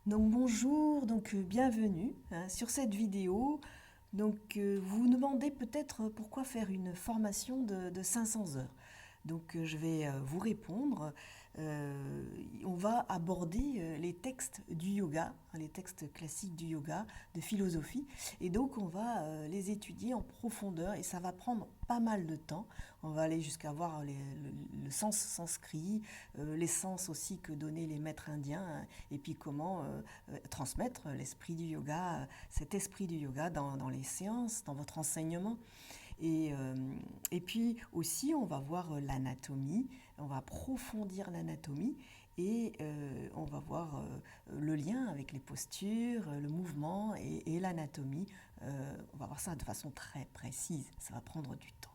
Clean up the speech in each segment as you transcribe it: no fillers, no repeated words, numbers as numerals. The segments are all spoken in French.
Donc bonjour, bienvenue sur cette vidéo. Vous vous demandez peut-être pourquoi faire une formation de 500 heures. Je vais vous répondre. On va aborder les textes du yoga, les textes classiques du yoga, de philosophie. Et donc on va les étudier en profondeur et ça va prendre pas mal de temps. On va aller jusqu'à voir le sens sanskrit, les sens aussi que donnaient les maîtres indiens, hein, et puis comment transmettre l'esprit du yoga, cet esprit du yoga dans les séances, dans votre enseignement. Et, euh, et puis aussi, on va voir l'anatomie, on va approfondir l'anatomie et on va voir le lien avec les postures, le mouvement et l'anatomie. On va voir ça de façon très précise, ça va prendre du temps.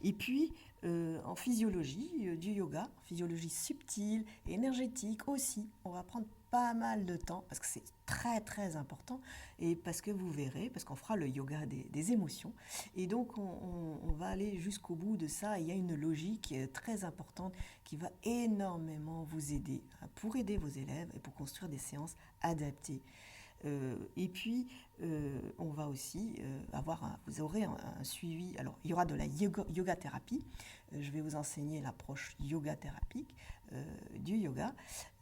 Et puis, en physiologie du yoga, physiologie subtile, énergétique aussi, on va prendre pas mal de temps parce que c'est très très important et parce que vous verrez, parce qu'on fera le yoga des émotions et donc on va aller jusqu'au bout de ça. Il y a une logique très importante qui va énormément vous aider pour aider vos élèves et pour construire des séances adaptées. Et puis, on va aussi vous aurez un suivi. Alors, il y aura de la yoga thérapie. Je vais vous enseigner l'approche yoga thérapique du yoga.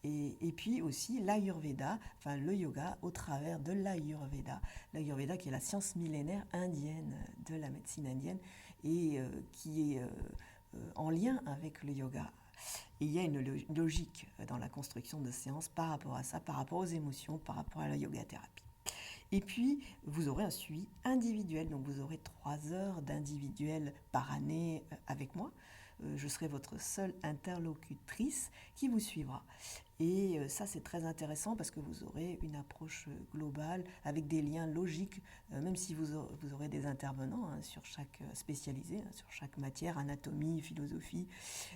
Et puis aussi l'Ayurveda, enfin le yoga au travers de l'Ayurveda. L'Ayurveda qui est la science millénaire indienne de la médecine indienne et qui est en lien avec le yoga. Et il y a une logique dans la construction de séances par rapport à ça, par rapport aux émotions, par rapport à la yoga thérapie. Et puis, vous aurez un suivi individuel. Donc, vous aurez 3 heures d'individuel par année avec moi. Je serai votre seule interlocutrice qui vous suivra. Et ça, c'est très intéressant parce que vous aurez une approche globale avec des liens logiques, même si vous aurez des intervenants sur chaque spécialisé, sur chaque matière, anatomie, philosophie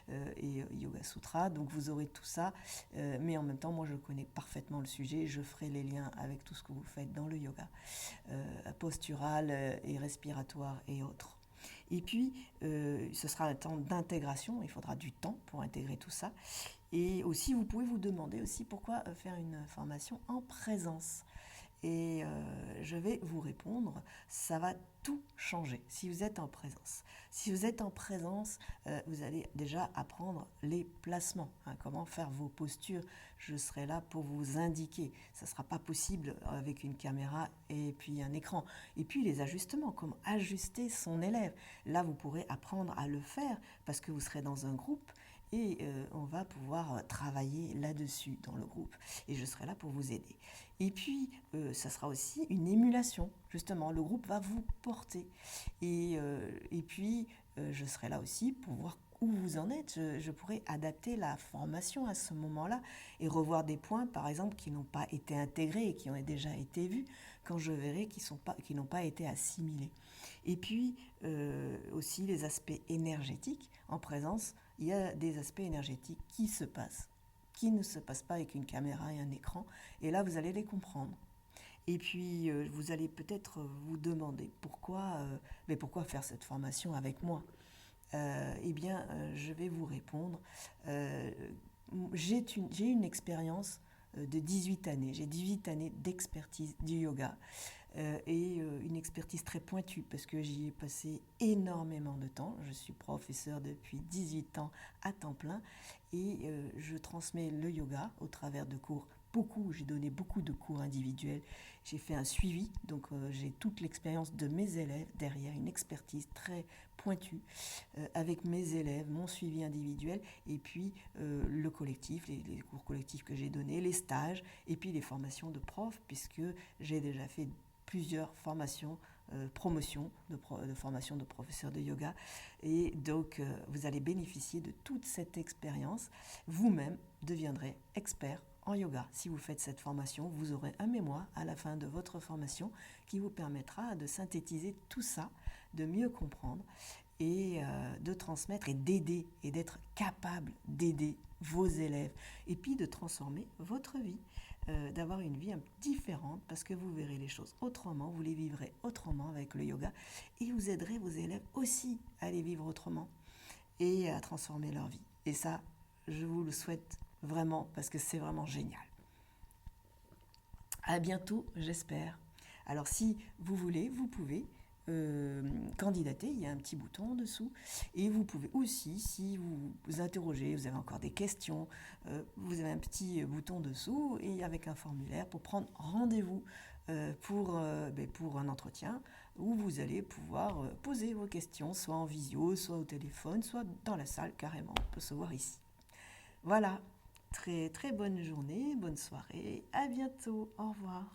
et Yoga Sutra. Donc vous aurez tout ça, mais en même temps, moi je connais parfaitement le sujet. Je ferai les liens avec tout ce que vous faites dans le yoga, postural et respiratoire et autres. Et puis, ce sera un temps d'intégration, il faudra du temps pour intégrer tout ça. Et aussi, vous pouvez vous demander aussi pourquoi faire une formation en présence. Et je vais vous répondre, ça va tout changer si vous êtes en présence. Si vous êtes en présence, vous allez déjà apprendre les placements, hein, comment faire vos postures. Je serai là pour vous indiquer. Ça ne sera pas possible avec une caméra et puis un écran. Et puis les ajustements, comment ajuster son élève. Là, vous pourrez apprendre à le faire parce que vous serez dans un groupe et on va pouvoir travailler là-dessus dans le groupe. Et je serai là pour vous aider. Et puis, ça sera aussi une émulation. Justement, le groupe va vous porter. Et puis, je serai là aussi pour voir où vous en êtes. Je pourrais adapter la formation à ce moment-là et revoir des points, par exemple, qui n'ont pas été intégrés et qui ont déjà été vus, quand je verrai qu'ils n'ont pas été assimilés. Et puis, aussi les aspects énergétiques. En présence, il y a des aspects énergétiques qui ne se passent pas avec une caméra et un écran. Et là, vous allez les comprendre. Et puis, vous allez peut-être vous demander pourquoi faire cette formation avec moi. Eh bien, je vais vous répondre. Euh, j'ai une expérience de 18 années. J'ai 18 années d'expertise du yoga et une expertise très pointue parce que j'y ai passé énormément de temps. Je suis professeur depuis 18 ans à temps plein et je transmets le yoga au travers de cours. J'ai donné beaucoup de cours individuels. J'ai fait un suivi, donc j'ai toute l'expérience de mes élèves derrière, une expertise très pointue avec mes élèves, mon suivi individuel et puis le collectif, les cours collectifs que j'ai donnés, les stages et puis les formations de profs puisque j'ai déjà fait plusieurs formations, promotions de formation de professeurs de yoga. Et donc, vous allez bénéficier de toute cette expérience. Vous-même deviendrez expert en yoga. Si vous faites cette formation, vous aurez un mémoire à la fin de votre formation qui vous permettra de synthétiser tout ça, de mieux comprendre et de transmettre et d'aider et d'être capable d'aider vos élèves et puis de transformer votre vie, d'avoir une vie un peu différente parce que vous verrez les choses autrement, vous les vivrez autrement avec le yoga et vous aiderez vos élèves aussi à les vivre autrement et à transformer leur vie. Et ça, je vous le souhaite vraiment parce que c'est vraiment génial. À bientôt, j'espère. Alors si vous voulez, vous pouvez candidater, il y a un petit bouton en dessous. Et vous pouvez aussi, si vous vous interrogez, vous avez encore des questions, vous avez un petit bouton dessous et avec un formulaire pour prendre rendez-vous pour un entretien où vous allez pouvoir poser vos questions, soit en visio, soit au téléphone, soit dans la salle carrément. On peut se voir ici. Voilà, très très bonne journée, bonne soirée, à bientôt, au revoir.